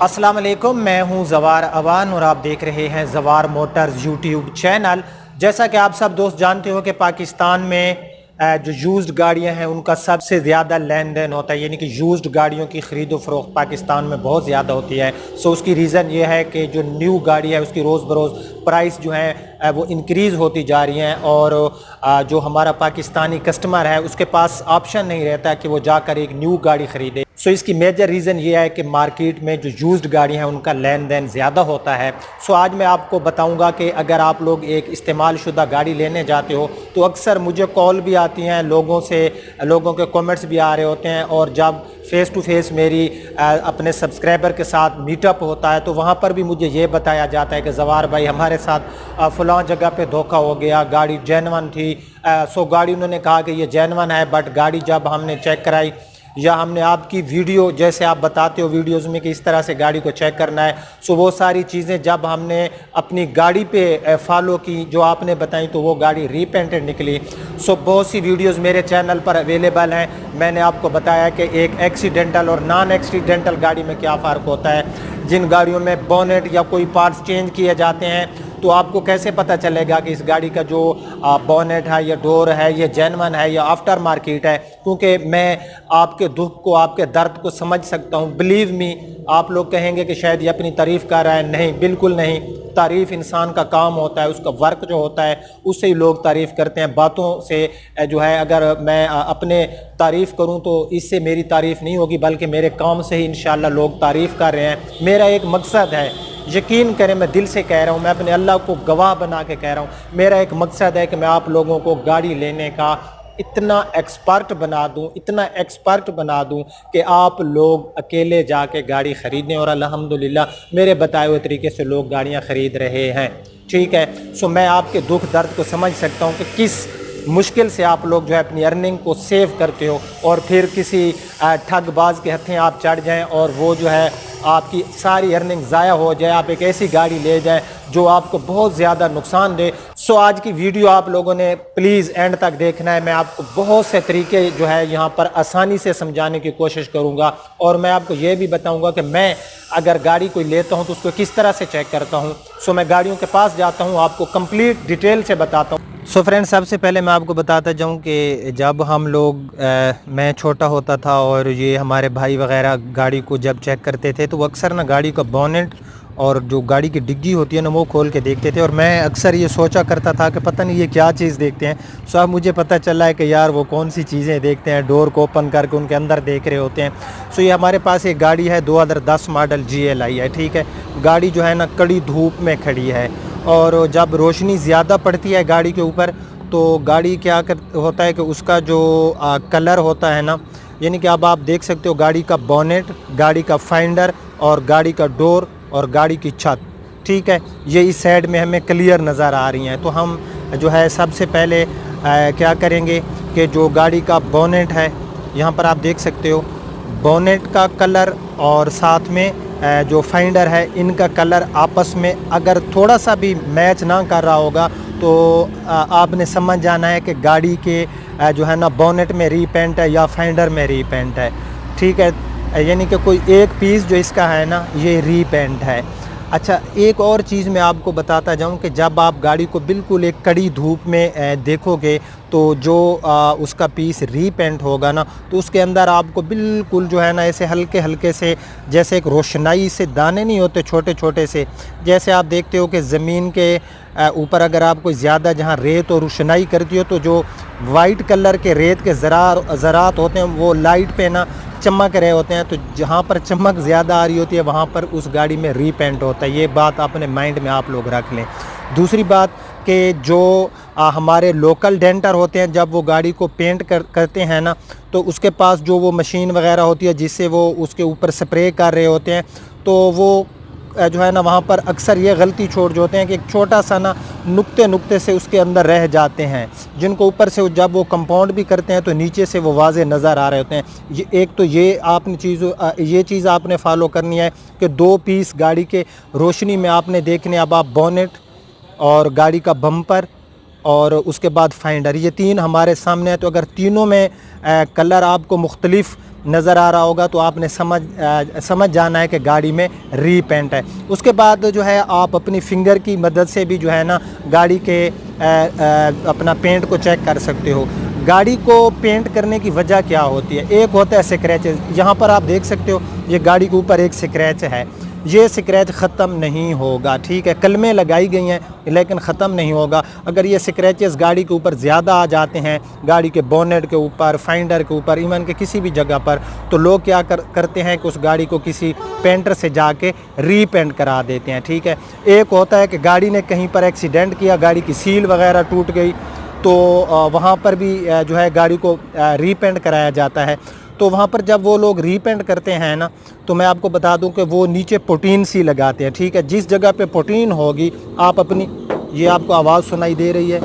अस्सलाम वालेकुम, मैं हूं ज़वार अवान और आप देख रहे हैं ज़वार मोटर्स यूट्यूब चैनल। जैसा कि आप सब दोस्त जानते हो कि पाकिस्तान में जो यूज्ड गाड़ियां हैं उनका सबसे ज़्यादा लेन देन होता है, यानी कि यूज्ड गाड़ियों की ख़रीदो फ़रोख्त पाकिस्तान में बहुत ज़्यादा होती है। सो उसकी रीज़न ये है कि जो न्यू गाड़ी है उसकी रोज़ बरोज़ प्राइस जो है वो इंक्रीज़ होती जा रही हैं और जो हमारा पाकिस्तानी कस्टमर है उसके पास ऑप्शन नहीं रहता कि वो जाकर एक न्यू गाड़ी ख़रीदे। सो इसकी मेजर रीज़न ये है कि मार्केट में जो यूज्ड गाड़ी हैं उनका लेन देन ज़्यादा होता है। सो आज मैं आपको बताऊंगा कि अगर आप लोग एक इस्तेमाल शुदा गाड़ी लेने जाते हो तो अक्सर मुझे कॉल भी आती हैं लोगों से, लोगों के कमेंट्स भी आ रहे होते हैं और जब फ़ेस टू फेस मेरी अपने सब्सक्राइबर के साथ मीटअप होता है तो वहाँ पर भी मुझे ये बताया जाता है कि ज़वार भाई हमारे साथ फ़लाँ जगह पे धोखा हो गया, गाड़ी जेन्युइन थी। सो गाड़ी उन्होंने कहा कि ये जेन्युइन है, बट गाड़ी जब हमने चेक कराई या हमने आपकी वीडियो जैसे आप बताते हो वीडियोज़ में कि इस तरह से गाड़ी को चेक करना है, सो वो सारी चीज़ें जब हमने अपनी गाड़ी पे फॉलो की जो आपने बताई तो वो गाड़ी रीपेंटेड निकली। सो बहुत सी वीडियोज़ मेरे चैनल पर अवेलेबल हैं। मैंने आपको बताया कि एक एक्सीडेंटल और नॉन एक्सीडेंटल गाड़ी में क्या फ़र्क होता है। जिन गाड़ियों में बोनेट या कोई पार्ट्स चेंज किए जाते हैं तो आपको कैसे पता चलेगा कि इस गाड़ी का जो बोनेट है या डोर है ये जेन्युइन है या आफ्टर मार्केट है, क्योंकि मैं आपके दुख को, आपके दर्द को समझ सकता हूँ। बिलीव मी, आप लोग कहेंगे कि शायद ये अपनी तारीफ़ कर रहा है, नहीं, बिल्कुल नहीं। तारीफ़ इंसान का काम होता है, उसका वर्क जो होता है उससे ही लोग तारीफ़ करते हैं, बातों से जो है। अगर मैं अपने तारीफ़ करूं तो इससे मेरी तारीफ़ नहीं होगी, बल्कि मेरे काम से ही इंशाअल्लाह लोग तारीफ़ कर रहे हैं। मेरा एक मकसद है, यकीन करें, मैं दिल से कह रहा हूँ, मैं अपने अल्लाह को गवाह बना के कह रहा हूँ, मेरा एक मकसद है कि मैं आप लोगों को गाड़ी लेने का इतना एक्सपर्ट बना दूं, इतना एक्सपर्ट बना दूं कि आप लोग अकेले जाके गाड़ी ख़रीदें। और अल्हम्दुलिल्लाह मेरे बताए हुए तरीके से लोग गाड़ियां ख़रीद रहे हैं। ठीक है, सो मैं आपके दुख दर्द को समझ सकता हूं कि किस मुश्किल से आप लोग जो है अपनी अर्निंग को सेव करते हो और फिर किसी ठगबाज के हथें आप चढ़ जाएं और वो जो है आपकी सारी अर्निंग ज़ाया हो जाए, आप एक ऐसी गाड़ी ले जाएं जो आपको बहुत ज़्यादा नुकसान दे। सो आज की वीडियो आप लोगों ने प्लीज़ एंड तक देखना है। मैं आपको बहुत से तरीके जो है यहाँ पर आसानी से समझाने की कोशिश करूँगा और मैं आपको ये भी बताऊँगा कि मैं अगर गाड़ी कोई लेता हूँ तो उसको किस तरह से चेक करता हूँ। सो मैं गाड़ियों के पास जाता हूँ, आपको कंप्लीट डिटेल से बताता हूँ। सो फ्रेंड्स, सबसे पहले मैं आपको बताता जाऊं कि जब हम लोग मैं छोटा होता था और ये हमारे भाई वगैरह गाड़ी को जब चेक करते थे तो वो अक्सर ना गाड़ी का बोनेट और जो गाड़ी की डिग्गी होती है ना वो खोल के देखते थे और मैं अक्सर ये सोचा करता था कि पता नहीं ये क्या चीज़ देखते हैं। सो अब मुझे पता चला है कि यार वो कौन सी चीज़ें देखते हैं, डोर को ओपन करके उनके अंदर देख रहे होते हैं। सो ये हमारे पास एक गाड़ी है 2010 मॉडल GLI है। ठीक है, गाड़ी जो है ना कड़ी धूप में खड़ी है और जब रोशनी ज़्यादा पड़ती है गाड़ी के ऊपर तो गाड़ी क्या कर होता है कि उसका जो कलर होता है ना, यानी कि अब आप देख सकते हो गाड़ी का बोनेट, गाड़ी का फाइंडर और गाड़ी का डोर और गाड़ी की छत, ठीक है, ये इस साइड में हमें क्लियर नज़र आ रही हैं। तो हम जो है सबसे पहले क्या करेंगे कि जो गाड़ी का बोनेट है यहाँ पर आप देख सकते हो, बोनेट का कलर और साथ में जो फाइंडर है इनका कलर आपस में अगर थोड़ा सा भी मैच ना कर रहा होगा तो आपने समझ जाना है कि गाड़ी के जो है ना बोनेट में रीपेंट है या फाइंडर में रीपेंट है। ठीक है, यानी कि कोई एक पीस जो इसका है ना ये रीपेंट है। अच्छा, एक और चीज़ मैं आपको बताता जाऊं कि जब आप गाड़ी को बिल्कुल एक कड़ी धूप में देखोगे तो जो उसका पीस रीपेंट होगा ना तो उसके अंदर आपको बिल्कुल जो है ना ऐसे हल्के हल्के से जैसे एक रोशनाई से दाने नहीं होते छोटे छोटे से, जैसे आप देखते हो कि ज़मीन के ऊपर अगर आप कोई ज़्यादा जहाँ रेत और रोशनाई करती हो तो जो वाइट कलर के रेत के ज़रात होते हैं वो लाइट पे ना चमक रहे होते हैं, तो जहाँ पर चमक ज़्यादा आ रही होती है वहाँ पर उस गाड़ी में रीपेंट होता है। ये बात अपने माइंड में आप लोग रख लें। दूसरी बात कि जो हमारे लोकल डेंटर होते हैं जब वो गाड़ी को पेंट करते हैं ना तो उसके पास जो वो मशीन वगैरह होती है जिससे वो उसके ऊपर स्प्रे कर रहे होते हैं तो वो जो है ना वहाँ पर अक्सर ये गलती छोड़ होते हैं कि एक छोटा सा ना नुक्ते से उसके अंदर रह जाते हैं, जिनको ऊपर से जब वो कंपाउंड भी करते हैं तो नीचे से वो वाज़े नज़र आ रहे होते हैं। ये एक तो ये आपने ये चीज़ आपने फॉलो करनी है कि 2 पीस गाड़ी के रोशनी में आपने देखने। अब आप बोनेट और गाड़ी का बम्पर और उसके बाद फाइंडर, ये 3 हमारे सामने है, तो अगर तीनों में कलर आपको मुख्तलिफ नज़र आ रहा होगा तो आपने समझ जाना है कि गाड़ी में रीपेंट है। उसके बाद जो है आप अपनी फिंगर की मदद से भी जो है ना गाड़ी के अपना पेंट को चेक कर सकते हो। गाड़ी को पेंट करने की वजह क्या होती है? एक होता है स्क्रैचेस। यहाँ पर आप देख सकते हो ये गाड़ी के ऊपर एक स्क्रैच है, ये स्क्रैच ख़त्म नहीं होगा, ठीक है। कलमें लगाई गई हैं लेकिन ख़त्म नहीं होगा। अगर ये स्क्रैचेस गाड़ी के ऊपर ज़्यादा आ जाते हैं, गाड़ी के बोनेट के ऊपर, फाइंडर के ऊपर, इवन के किसी भी जगह पर, तो लोग क्या करते हैं कि उस गाड़ी को किसी पेंटर से जाके रीपेंट करा देते हैं, ठीक है। एक होता है कि गाड़ी ने कहीं पर एक्सीडेंट किया, गाड़ी की सील वगैरह टूट गई, तो वहाँ पर भी जो है गाड़ी को रीपेंट कराया जाता है। तो वहाँ पर जब वो लोग रीपेंट करते हैं ना, तो मैं आपको बता दूं कि वो नीचे पुटीन सी लगाते हैं, ठीक है। जिस जगह पे पुटीन होगी आप अपनी, ये आपको आवाज़ सुनाई दे रही है,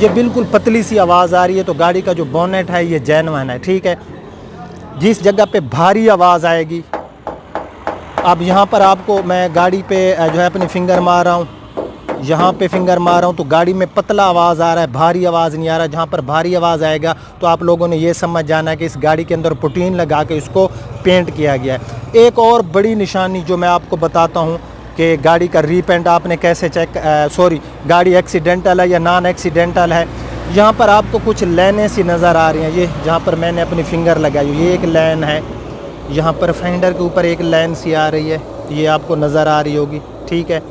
ये बिल्कुल पतली सी आवाज़ आ रही है, तो गाड़ी का जो बोनेट है ये जेन्युइन है, ठीक है। जिस जगह पे भारी आवाज़ आएगी, अब यहाँ पर आपको मैं गाड़ी पे जो है अपनी फिंगर मार रहा हूँ, यहाँ पे फिंगर मार रहा हूँ, तो गाड़ी में पतला आवाज़ आ रहा है, भारी आवाज़ नहीं आ रहा। जहाँ पर भारी आवाज़ आएगा तो आप लोगों ने ये समझ जाना है कि इस गाड़ी के अंदर पुटीन लगा के इसको पेंट किया गया है। एक और बड़ी निशानी जो मैं आपको बताता हूँ कि गाड़ी का रीपेंट आपने कैसे गाड़ी एक्सीडेंटल है या नॉन एक्सीडेंटल है। यहाँ पर आपको कुछ लाइनें सी नज़र आ रही हैं, ये जहाँ पर मैंने अपनी फिंगर लगाई हुई, ये एक लाइन है, यहाँ पर फाइंडर के ऊपर एक लाइन सी आ रही है, ये आपको नज़र आ रही होगी, ठीक है।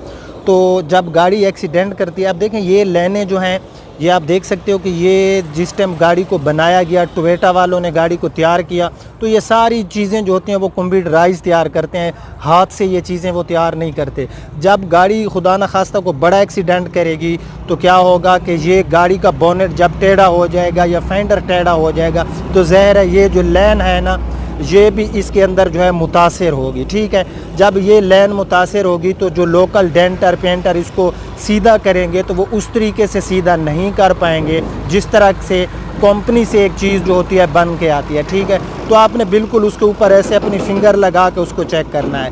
तो जब गाड़ी एक्सीडेंट करती है, आप देखें ये लाइनें जो हैं, ये आप देख सकते हो कि ये जिस टाइम गाड़ी को बनाया गया, टोयोटा वालों ने गाड़ी को तैयार किया, तो ये सारी चीज़ें जो होती हैं वो कंप्यूटराइज तैयार करते हैं, हाथ से ये चीज़ें वो तैयार नहीं करते। जब गाड़ी खुदा न खास्ता को बड़ा एक्सीडेंट करेगी तो क्या होगा कि ये गाड़ी का बोनेट जब टेढ़ा हो जाएगा या फेंडर टेढ़ा हो जाएगा, तो ज़ाहिर है ये जो लाइन है ना, ये भी इसके अंदर जो है मुतासिर होगी, ठीक है। जब ये लाइन मुतासिर होगी तो जो लोकल डेंटर पेंटर इसको सीधा करेंगे तो वो उस तरीके से सीधा नहीं कर पाएंगे जिस तरह से कंपनी से एक चीज़ जो होती है बन के आती है, ठीक है। तो आपने बिल्कुल उसके ऊपर ऐसे अपनी फिंगर लगा के उसको चेक करना है।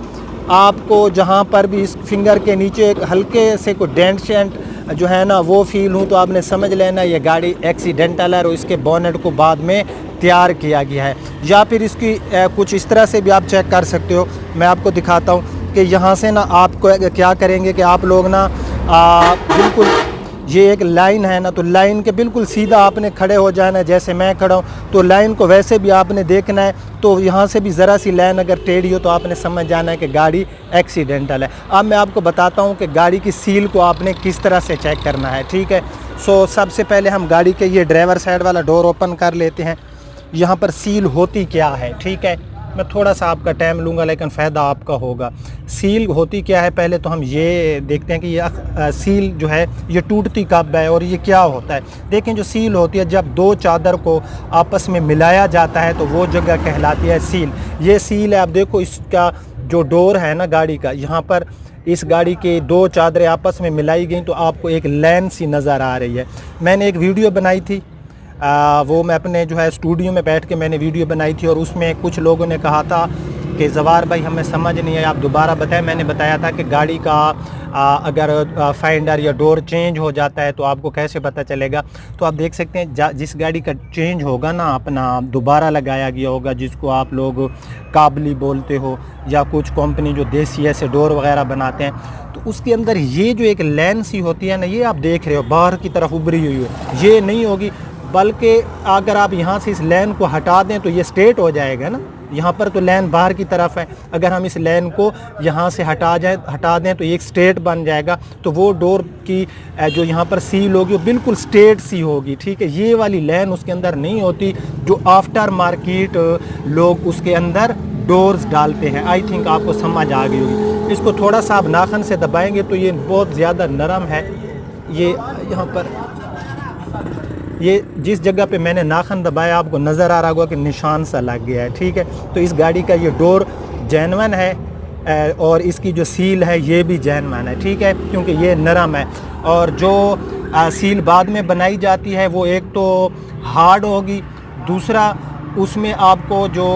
आपको जहाँ पर भी इस फिंगर के नीचे एक हल्के से कोई डेंट शेंट जो है ना वो फील हूँ, तो आपने समझ लेना ये गाड़ी एक्सीडेंटल है और इसके बोनेट को बाद में तैयार किया गया है। या फिर इसकी कुछ इस तरह से भी आप चेक कर सकते हो। मैं आपको दिखाता हूँ कि यहाँ से ना आपको क्या करेंगे कि आप लोग ना बिल्कुल ये एक लाइन है ना, तो लाइन के बिल्कुल सीधा आपने खड़े हो जाना है, जैसे मैं खड़ा हूँ, तो लाइन को वैसे भी आपने देखना है। तो यहाँ से भी ज़रा सी लाइन अगर टेढ़ी हो तो आपने समझ जाना है कि गाड़ी एक्सीडेंटल है। अब मैं आपको बताता हूँ कि गाड़ी की सील को आपने किस तरह से चेक करना है, ठीक है। सबसे पहले हम गाड़ी के ये ड्राइवर साइड वाला डोर ओपन कर लेते हैं। यहाँ पर सील होती क्या है, ठीक है। मैं थोड़ा सा आपका टाइम लूँगा लेकिन फ़ायदा आपका होगा। सील होती क्या है, पहले तो हम ये देखते हैं कि ये सील जो है ये टूटती कब है और ये क्या होता है। देखें जो सील होती है, जब दो चादर को आपस में मिलाया जाता है तो वो जगह कहलाती है सील। ये सील है, आप देखो इसका जो डोर है ना गाड़ी का, यहाँ पर इस गाड़ी के दो चादरें आपस में मिलाई गई तो आपको एक लाइन सी नज़र आ रही है। मैंने एक वीडियो बनाई थी, वो मैं अपने जो है स्टूडियो में बैठ के मैंने वीडियो बनाई थी और उसमें कुछ लोगों ने कहा था कि ज़वार भाई हमें समझ नहीं है, आप दोबारा बताएं। मैंने बताया था कि गाड़ी का अगर फाइंडर या डोर चेंज हो जाता है तो आपको कैसे पता चलेगा। तो आप देख सकते हैं जिस गाड़ी का चेंज होगा ना, अपना दोबारा लगाया गया होगा, जिसको आप लोग काबली बोलते हो या कुछ कंपनी जो देसी ऐसे डोर वगैरह बनाते हैं, तो उसके अंदर ये जो एक लाइन सी होती है ना, ये आप देख रहे हो बाहर की तरफ उभरी हुई है, ये नहीं होगी, बल्कि अगर आप यहाँ से इस लाइन को हटा दें तो ये स्ट्रेट हो जाएगा ना। यहाँ पर तो लाइन बाहर की तरफ है, अगर हम इस लाइन को यहाँ से हटा दें तो ये एक स्ट्रेट बन जाएगा। तो वो डोर की जो यहाँ पर सील होगी वो बिल्कुल स्ट्रेट सी होगी, ठीक है। ये वाली लाइन उसके अंदर नहीं होती जो आफ्टर मार्केट लोग उसके अंदर डोर्स डालते हैं। आई थिंक आपको समझ आ गई होगी। इसको थोड़ा सा आप नाखन से दबाएंगे तो ये बहुत ज़्यादा नरम है। ये यहाँ पर ये जिस जगह पे मैंने नाखन दबाया आपको नज़र आ रहा होगा कि निशान सा लग गया है, ठीक है। तो इस गाड़ी का ये डोर जेन्युइन है और इसकी जो सील है ये भी जेन्युइन है, ठीक है, क्योंकि ये नरम है। और जो सील बाद में बनाई जाती है वो एक तो हार्ड होगी, दूसरा उसमें आपको जो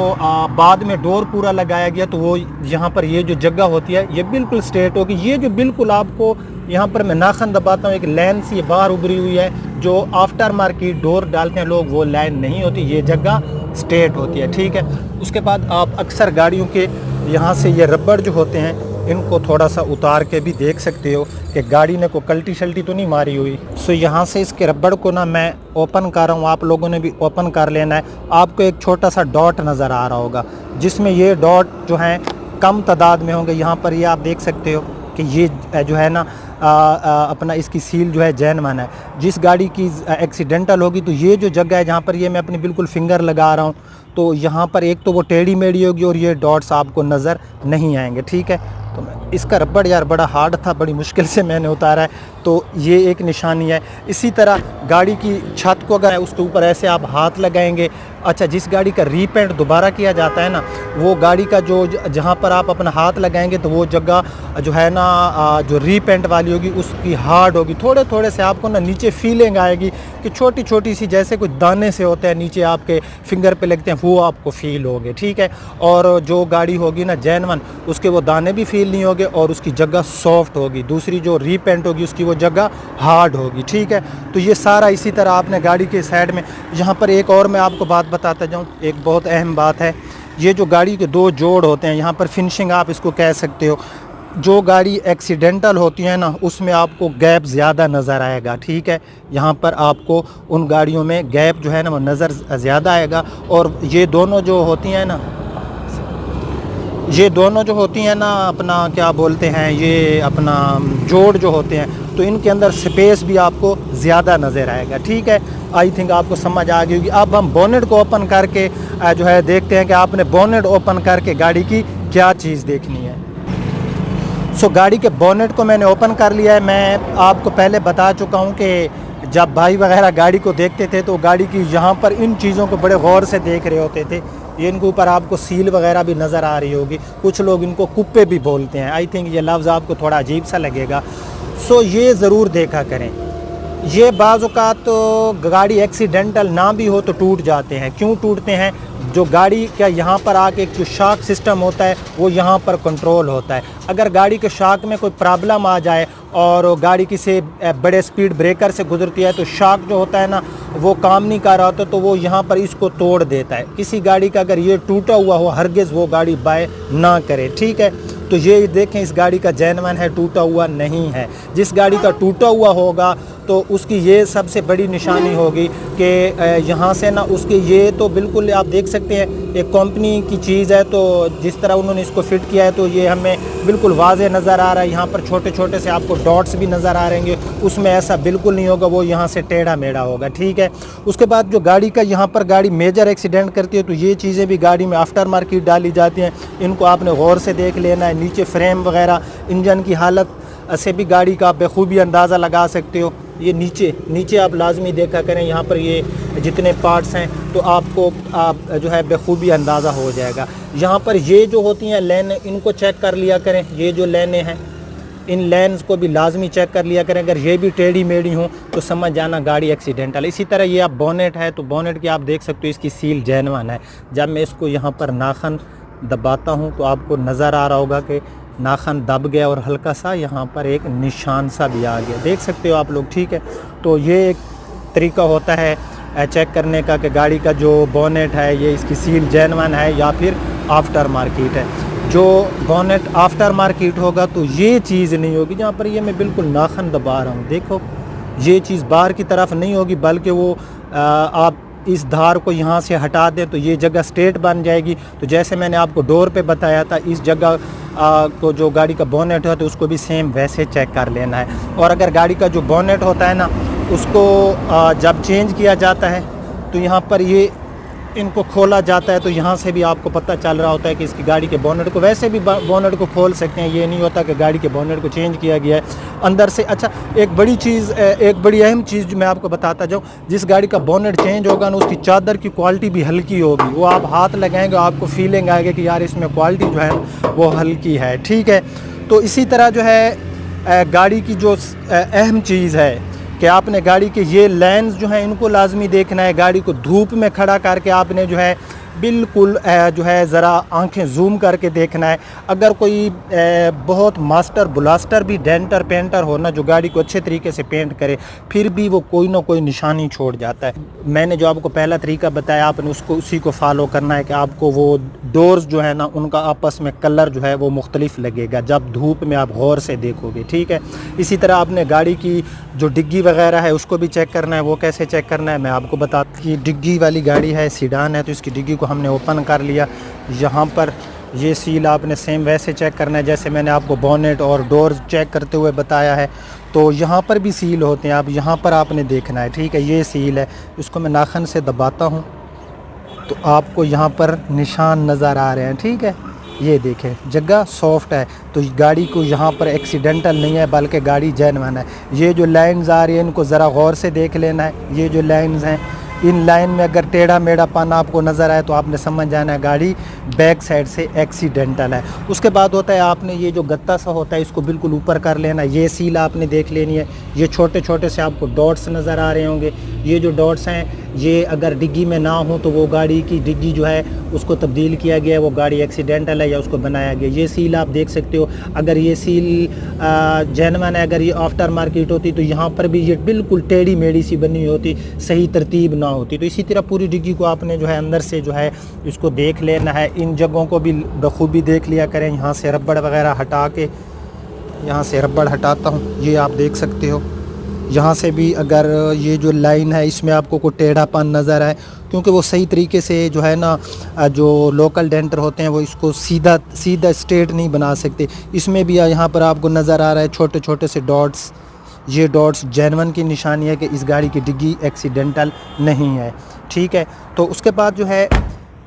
बाद में डोर पूरा लगाया गया, तो वो यहाँ पर ये जो जगह होती है ये बिल्कुल स्ट्रेट होगी। ये जो बिल्कुल आपको यहाँ पर मैं नाखन दबाता हूँ, एक लाइन सी बाहर उभरी हुई है, जो आफ्टर मार्केट डोर डालते हैं लोग, वो लाइन नहीं होती, ये जगह स्ट्रेट होती है, ठीक है। उसके बाद आप अक्सर गाड़ियों के यहाँ से ये रबड़ जो होते हैं इनको थोड़ा सा उतार के भी देख सकते हो कि गाड़ी ने को कल्टी शल्टी तो नहीं मारी हुई। सो यहाँ से इसके रबड़ को ना मैं ओपन कर रहा हूँ, आप लोगों ने भी ओपन कर लेना है। आपको एक छोटा सा डॉट नज़र आ रहा होगा, जिसमें ये डॉट जो हैं कम तादाद में होंगे। यहाँ पर ये आप देख सकते हो कि ये जो है ना अपना इसकी सील जो है जेन्युइन है। जिस गाड़ी की एक्सीडेंटल होगी तो ये जो जगह है जहाँ पर ये मैं अपनी बिल्कुल फिंगर लगा रहा हूँ, तो यहाँ पर एक तो वो टेढ़ी मेढ़ी होगी और ये डॉट्स आपको नज़र नहीं आएंगे, ठीक है। तो इसका रबड़ यार बड़ा हार्ड था, बड़ी मुश्किल से मैंने उतारा है, तो ये एक निशानी है। इसी तरह गाड़ी की छत को अगर उसके ऊपर ऐसे आप हाथ लगाएंगे, अच्छा जिस गाड़ी का रीपेंट दोबारा किया जाता है ना, वो गाड़ी का जो जहाँ पर आप अपना हाथ लगाएंगे तो वो जगह जो है ना जो रीपेंट वाली होगी उसकी हार्ड होगी। थोड़े थोड़े से आपको ना नीचे फीलिंग आएगी कि छोटी छोटी सी जैसे कुछ दाने से होते हैं नीचे आपके फिंगर पे लगते हैं, वो आपको फील होगे, ठीक है। और जो गाड़ी होगी ना जेन्युइन, उसके वो दाने भी फील नहीं होंगे और उसकी जगह सॉफ्ट होगी। दूसरी जो रीपेंट होगी उसकी वो जगह हार्ड होगी, ठीक है। तो ये सारा इसी तरह आपने गाड़ी के साइड में, यहाँ पर एक और मैं आपको बात बताता जाऊँ, एक बहुत अहम बात है। ये जो गाड़ी के दो जोड़ होते हैं, यहाँ पर फिनिशिंग आप इसको कह सकते हो। जो गाड़ी एक्सीडेंटल होती है ना उसमें आपको गैप ज़्यादा नज़र आएगा, ठीक है। यहाँ पर आपको उन गाड़ियों में गैप जो है ना वो नज़र ज़्यादा आएगा। और ये दोनों जो होती हैं ना, ये दोनों जो होती हैं ना अपना क्या बोलते हैं, ये अपना जोड़ जो होते हैं, तो इनके अंदर स्पेस भी आपको ज़्यादा नज़र आएगा, ठीक है। आई थिंक आपको समझ आ गई होगी। अब हम बोनेट को ओपन करके जो है देखते हैं कि आपने बोनेट ओपन करके गाड़ी की क्या चीज़ देखनी है। सो गाड़ी के बोनेट को मैंने ओपन कर लिया है। मैं आपको पहले बता चुका हूँ कि जब भाई वगैरह गाड़ी को देखते थे तो गाड़ी की यहाँ पर इन चीज़ों को बड़े गौर से देख रहे होते थे। ये इनके ऊपर आपको सील वगैरह भी नज़र आ रही होगी, कुछ लोग इनको कुप्पे भी बोलते हैं। आई थिंक ये लफ्ज़ आपको थोड़ा अजीब सा लगेगा, सो ये ज़रूर देखा करें। ये बाज़-औक़ात तो गाड़ी एक्सीडेंटल ना भी हो तो टूट जाते हैं। क्यों टूटते हैं? जो गाड़ी का यहाँ पर आके जो शॉक सिस्टम होता है वो यहाँ पर कंट्रोल होता है। अगर गाड़ी के शॉक में कोई प्रॉब्लम आ जाए और गाड़ी किसी बड़े स्पीड ब्रेकर से गुजरती है तो शॉक जो होता है ना वो काम नहीं कर रहा होता, तो वो यहाँ पर इसको तोड़ देता है। किसी गाड़ी का अगर ये टूटा हुआ हो हरगिज़ वो गाड़ी बाय ना करे, ठीक है। तो ये देखें इस गाड़ी का जेन्युइन है, टूटा हुआ नहीं है। जिस गाड़ी का टूटा हुआ होगा तो उसकी ये सबसे बड़ी निशानी होगी कि यहाँ से ना उसके ये तो बिल्कुल आप देख सकते हैं एक कंपनी की चीज़ है, तो जिस तरह उन्होंने इसको फिट किया है तो ये हमें बिल्कुल वाज़े नज़र आ रहा है। यहाँ पर छोटे छोटे से आपको डॉट्स भी नज़र आ रहेंगे, उसमें ऐसा बिल्कुल नहीं होगा, वो यहाँ से टेढ़ा मेढ़ा होगा, ठीक है। उसके बाद जो गाड़ी का यहाँ पर गाड़ी मेजर एक्सीडेंट करती है तो ये चीज़ें भी गाड़ी में आफ्टर मार्केट डाली जाती हैं, इनको आपने गौर से देख लेना है। नीचे फ्रेम वगैरह इंजन की हालत से भी गाड़ी का आप बखूबी अंदाज़ा लगा सकते हो। ये नीचे आप लाजमी देखा करें, यहाँ पर ये जितने पार्ट्स हैं तो आपको जो है बखूबी अंदाज़ा हो जाएगा। यहाँ पर ये जो होती हैं लेनें, इनको चेक कर लिया करें। ये जो लेनें हैं इन लेंस को भी लाजमी चेक कर लिया करें। अगर ये भी टेढ़ी मेढ़ी हों तो समझ जाना गाड़ी एक्सीडेंटल। इसी तरह ये आप बोनेट है तो बोनेट की आप देख सकते हो इसकी सील जेन्युइन है। जब मैं इसको यहाँ पर नाखन दबाता हूँ तो आपको नज़र आ रहा होगा कि नाखन दब गया और हल्का सा यहाँ पर एक निशान सा भी आ गया, देख सकते हो आप लोग, ठीक है। तो ये एक तरीका होता है चेक करने का कि गाड़ी का जो बोनेट है ये इसकी सील जेन्युइन है या फिर आफ्टर मार्केट है। जो बोनेट आफ्टर मार्केट होगा तो ये चीज़ नहीं होगी। जहाँ पर ये मैं बिल्कुल नाखन दबा रहा हूँ, देखो ये चीज़ बाहर की तरफ नहीं होगी, बल्कि वो आप इस धार को यहाँ से हटा दें तो ये जगह स्ट्रेट बन जाएगी। तो जैसे मैंने आपको डोर पे बताया था, इस जगह को जो गाड़ी का बोनेट है तो उसको भी सेम वैसे चेक कर लेना है। और अगर गाड़ी का जो बोनेट होता है ना उसको जब चेंज किया जाता है तो यहाँ पर ये इनको खोला जाता है, तो यहाँ से भी आपको पता चल रहा होता है कि इसकी गाड़ी के बोनेट को, वैसे भी बोनेट को खोल सकते हैं, ये नहीं होता कि गाड़ी के बोनेट को चेंज किया गया है अंदर से। अच्छा एक बड़ी चीज़, एक बड़ी अहम चीज़ जो मैं आपको बताता जाऊँ, जिस गाड़ी का बोनेट चेंज होगा ना उसकी चादर की क्वालिटी भी हल्की होगी। वो आप हाथ लगाएंगे आपको फीलिंग आएगी कि यार इसमें क्वालिटी जो है वो हल्की है, ठीक है। तो इसी तरह जो है गाड़ी की जो अहम चीज़ है कि आपने गाड़ी के ये लेंस जो हैं इनको लाजमी देखना है। गाड़ी को धूप में खड़ा करके आपने जो है बिल्कुल जो है ज़रा आंखें जूम करके देखना है। अगर कोई बहुत मास्टर ब्लास्टर भी डेंटर पेंटर हो ना, जो गाड़ी को अच्छे तरीके से पेंट करे, फिर भी वो कोई ना कोई निशानी छोड़ जाता है। मैंने जो आपको पहला तरीका बताया, आपने उसको उसी को फॉलो करना है कि आपको वो डोर्स जो है ना उनका आपस में कलर जो है वो मुख्तलिफ लगेगा जब धूप में आप गौर से देखोगे, ठीक है। इसी तरह आपने गाड़ी की जो डिग्गी वगैरह है उसको भी चेक करना है। वो कैसे चेक करना है मैं आपको बताता हूँ। डिग्गी वाली गाड़ी है, सीडान है, तो इसकी डिग्गी को हमने ओपन कर लिया। यहाँ पर ये सील आपने सेम वैसे चेक करना है जैसे मैंने आपको बोनेट और डोर्स चेक करते हुए बताया है। तो यहाँ पर भी सील होते हैं, आप यहाँ पर आपने देखना है, ठीक है। ये सील है, इसको मैं नाखन से दबाता हूँ तो आपको यहाँ पर निशान नज़र आ रहे हैं, ठीक है। ये देखें जगह सॉफ्ट है, तो गाड़ी को यहाँ पर एक्सीडेंटल नहीं है बल्कि गाड़ी जेन्युइन है। ये जो लाइन्स आ रही है इनको ज़रा गौर से देख लेना है। ये जो लाइन्स हैं, इन लाइन में अगर टेढ़ा मेढ़ा पाना आपको नज़र आए तो आपने समझ जाना है गाड़ी बैक साइड से एक्सीडेंटल है। उसके बाद होता है आपने ये जो गत्ता सा होता है इसको बिल्कुल ऊपर कर लेना। ये सील आपने देख लेनी है। ये छोटे छोटे से आपको डॉट्स नज़र आ रहे होंगे। ये जो डॉट्स हैं ये अगर डिग्गी में ना हो तो वो गाड़ी की डिग्गी जो है उसको तब्दील किया गया है, वो गाड़ी एक्सीडेंटल है या उसको बनाया गया। ये सील आप देख सकते हो। अगर ये सील जेन्युइन है, अगर ये आफ्टर मार्केट होती तो यहाँ पर भी ये बिल्कुल टेढ़ी मेढ़ी सी बनी हुई होती, सही तरतीब ना होती। तो इसी तरह पूरी डिग्गी को आपने जो है अंदर से जो है इसको देख लेना है। इन जगहों को भी बखूबी देख लिया करें। यहाँ से रबड़ वगैरह हटा के, यहाँ से रबड़ हटाता हूँ, ये आप देख सकते हो। यहाँ से भी अगर ये जो लाइन है इसमें आपको कोई टेढ़ापन नज़र आए, क्योंकि वो सही तरीके से जो है ना जो लोकल डेंटर होते हैं वो इसको सीधा सीधा स्ट्रेट नहीं बना सकते। इसमें भी यहाँ पर आपको नज़र आ रहा है छोटे छोटे से डॉट्स। ये डॉट्स जेन्युइन की निशानी है कि इस गाड़ी की डिग्गी एक्सीडेंटल नहीं है, ठीक है। तो उसके बाद जो है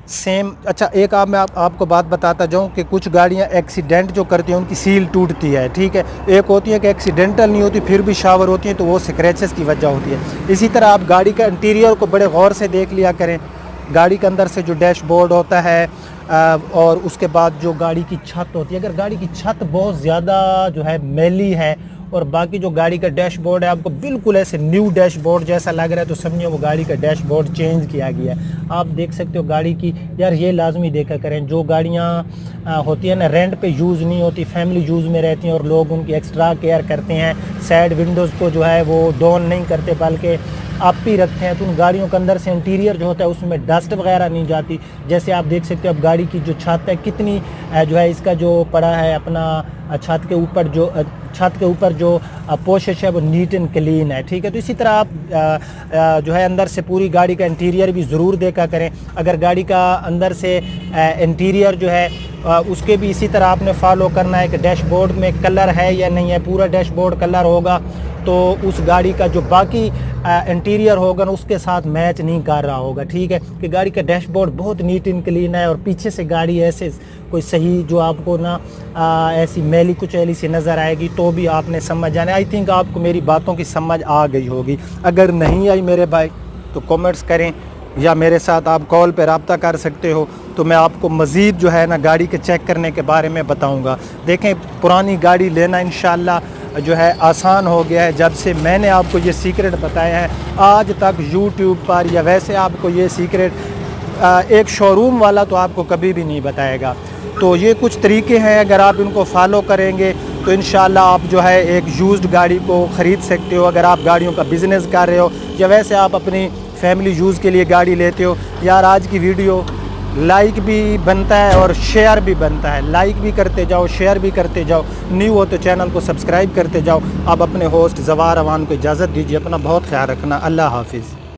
सेम, अच्छा एक मैं आपको बात बताता जाऊं कि कुछ गाड़ियां एक्सीडेंट जो करती हैं उनकी सील टूटती है, ठीक है। एक होती है कि एक्सीडेंटल नहीं होती फिर भी शावर होती हैं, तो वो स्क्रैचेस की वजह होती है। इसी तरह आप गाड़ी का इंटीरियर को बड़े गौर से देख लिया करें। गाड़ी के अंदर से जो डैशबोर्ड होता है और उसके बाद जो गाड़ी की छत होती है, अगर गाड़ी की छत बहुत ज़्यादा जो है मैली है और बाकी जो गाड़ी का डैशबोर्ड है आपको बिल्कुल ऐसे न्यू डैशबोर्ड जैसा लग रहा है, तो समझिए वो गाड़ी का डैशबोर्ड चेंज किया गया है। आप देख सकते हो गाड़ी की, यार ये लाजमी देखा करें। जो गाड़ियाँ होती है ना रेंट पे यूज़ नहीं होती, फैमिली यूज़ में रहती हैं और लोग उनकी एक्स्ट्रा केयर करते हैं, साइड विंडोज़ को जो है वो डाउन नहीं करते बल्कि आप ही रखते हैं, तो उन गाड़ियों के अंदर से इंटीरियर जो होता है उसमें डस्ट वगैरह नहीं जाती। जैसे आप देख सकते हो अब गाड़ी की जो छत है कितनी जो है इसका जो पड़ा है अपना छत के ऊपर जो पोशिश है वो नीट एंड क्लीन है, ठीक है। तो इसी तरह आप जो है अंदर से पूरी गाड़ी का इंटीरियर भी ज़रूर देखा करें। अगर गाड़ी का अंदर से इंटीरियर जो है उसके भी इसी तरह आपने फॉलो करना है कि डैशबोर्ड में कलर है या नहीं है। पूरा डैशबोर्ड कलर होगा तो उस गाड़ी का जो बाकी इंटीरियर होगा ना उसके साथ मैच नहीं कर रहा होगा, ठीक है। कि गाड़ी का डैशबोर्ड बहुत नीट एंड क्लीन है और पीछे से गाड़ी ऐसे कोई सही जो आपको ना ऐसी मैली कुचैली सी नज़र आएगी तो भी आपने समझ जाना। आई थिंक आपको मेरी बातों की समझ आ गई होगी। अगर नहीं आई मेरे भाई तो कमेंट्स करें या मेरे साथ आप कॉल पर रब्ता कर सकते हो, तो मैं आपको मज़ीद जो है ना गाड़ी के चेक करने के बारे में बताऊँगा। देखें पुरानी गाड़ी लेना इंशाल्लाह जो है आसान हो गया है जब से मैंने आपको ये सीक्रेट बताया है। आज तक यूट्यूब पर या वैसे आपको ये सीक्रेट एक शोरूम वाला तो आपको कभी भी नहीं बताएगा। तो ये कुछ तरीके हैं, अगर आप इनको फॉलो करेंगे तो इंशाल्लाह आप जो है एक यूज्ड गाड़ी को ख़रीद सकते हो। अगर आप गाड़ियों का बिज़नेस कर रहे हो या वैसे आप अपनी फैमिली यूज़ के लिए गाड़ी लेते हो, यार आज की वीडियो लाइक भी बनता है और शेयर भी बनता है। लाइक भी करते जाओ, शेयर भी करते जाओ, न्यू हो तो चैनल को सब्सक्राइब करते जाओ। अब अपने होस्ट ज़वार अवान को इजाज़त दीजिए। अपना बहुत ख्याल रखना। अल्लाह हाफिज़।